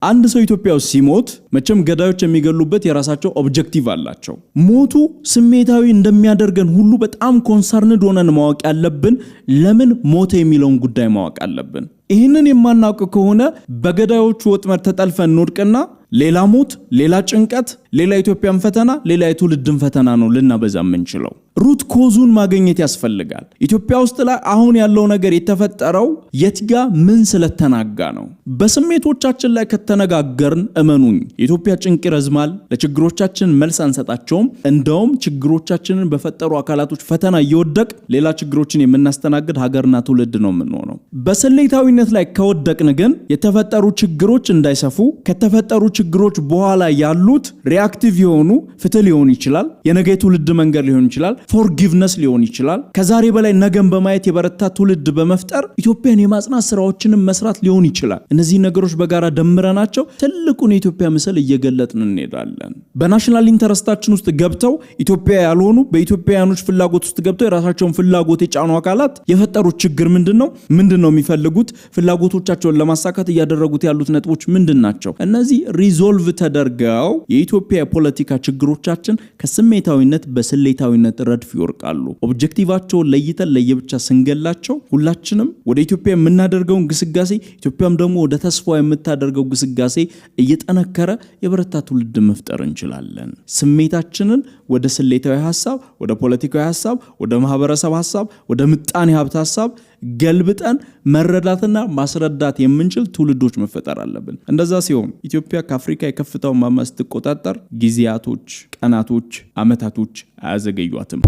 አንድ ሰው ኢትዮጵያ ውስጥ ሲሞት መቼም ገዳዮች የሚገሉበት የራሳቸው ኦብጀክቲቭ አላቸው። ሞቱ ስሜታዊ እንደሚያደርገን ሁሉ በጣም ኮንሰርንድ ሆነን ማወቅ ያለብን ለምን ሞተ የሚለውን ጉዳይ ማወቅ አለብን። ይህንን የማናውቅ ከሆነ በገዳዮቹ ወጥመድ ተጠልፈን እንወድቅና ሌላ ሞት፣ ሌላ ጭንቀት፣ ሌላ ኢትዮጵያን ፈተና፣ ሌላ የትውልድን ፈተና ነው ልናበዛ የምንችለው። ሩት ኮዙን ማግኘት ያስፈልጋል። ኢትዮጵያ ውስጥ ላይ አሁን ያለው ነገር የተፈጠረው የትጋ ምን ስለተናጋ ነው? በስሜቶቻችን ላይ ከተነጋገርን እመኑኝ የኢትዮጵያ ጭንቅ ይረዝማል። ለችግሮቻችን መልስ አንሰጣቸውም። እንደውም ችግሮቻችንን በፈጠሩ አካላቶች ፈተና እየወደቅ ሌላ ችግሮችን የምናስተናግድ ሀገርና ትውልድ ነው የምንሆነው። በስሌታዊነት ላይ ከወደቅን ግን የተፈጠሩ ችግሮች እንዳይሰፉ ከተፈጠሩ ችግሮች በኋላ ያሉት ሪአክቲቭ የሆኑ ፍትህ ሊሆን ይችላል፣ የነገ ትውልድ መንገድ ሊሆን ይችላል፣ ፎርጊቭነስ ሊሆን ይችላል፣ ከዛሬ በላይ ነገን በማየት የበረታ ትውልድ በመፍጠር ኢትዮጵያን የማጽናት ስራዎችንም መስራት ሊሆን ይችላል። እነዚህ ነገሮች በጋራ ደምረናቸው ትልቁን የኢትዮጵያ ምስል እየገለጥን እንሄዳለን። በናሽናል ኢንተረስታችን ውስጥ ገብተው ኢትዮጵያ ያልሆኑ በኢትዮጵያውያኖች ፍላጎት ውስጥ ገብተው የራሳቸውን ፍላጎት የጫኑ አካላት የፈጠሩት ችግር ምንድነው የሚፈልጉት? ፍላጎቶቻቸውን ለማሳካት እያደረጉት ያሉት ነጥቦች ምንድናቸው? እነዚህ ሪዞልቭ ተደርገው የኢትዮጵያ የፖለቲካ ችግሮቻችን ከስሜታዊነት በስሌታዊነት ረድፍ ይወርቃሉ። ኦብጀክቲቫቸውን ለይተን ለየብቻ ስንገላቸው ሁላችንም ወደ ኢትዮጵያ የምናደርገውን ግስጋሴ ኢትዮጵያም ደግሞ ወደ ተስፋ የምታደርገው ግስጋሴ እየጠነከረ የበረታ ትውልድ መፍጠር እንችላለን። ስሜታችንን ወደ ስሌታዊ ሐሳብ፣ ወደ ፖለቲካዊ ሐሳብ፣ ወደ ማህበረሰብ ሐሳብ፣ ወደ ምጣኔ ሀብት ሐሳብ ገልብጠን መረዳትና ማስረዳት የምንችል ትውልዶች መፈጠር አለብን። እንደዛ ሲሆን ኢትዮጵያ ከአፍሪካ የከፍታው ማማ ስትቆጣጠር ጊዜያቶች፣ ቀናቶች፣ አመታቶች አያዘገዩአትም።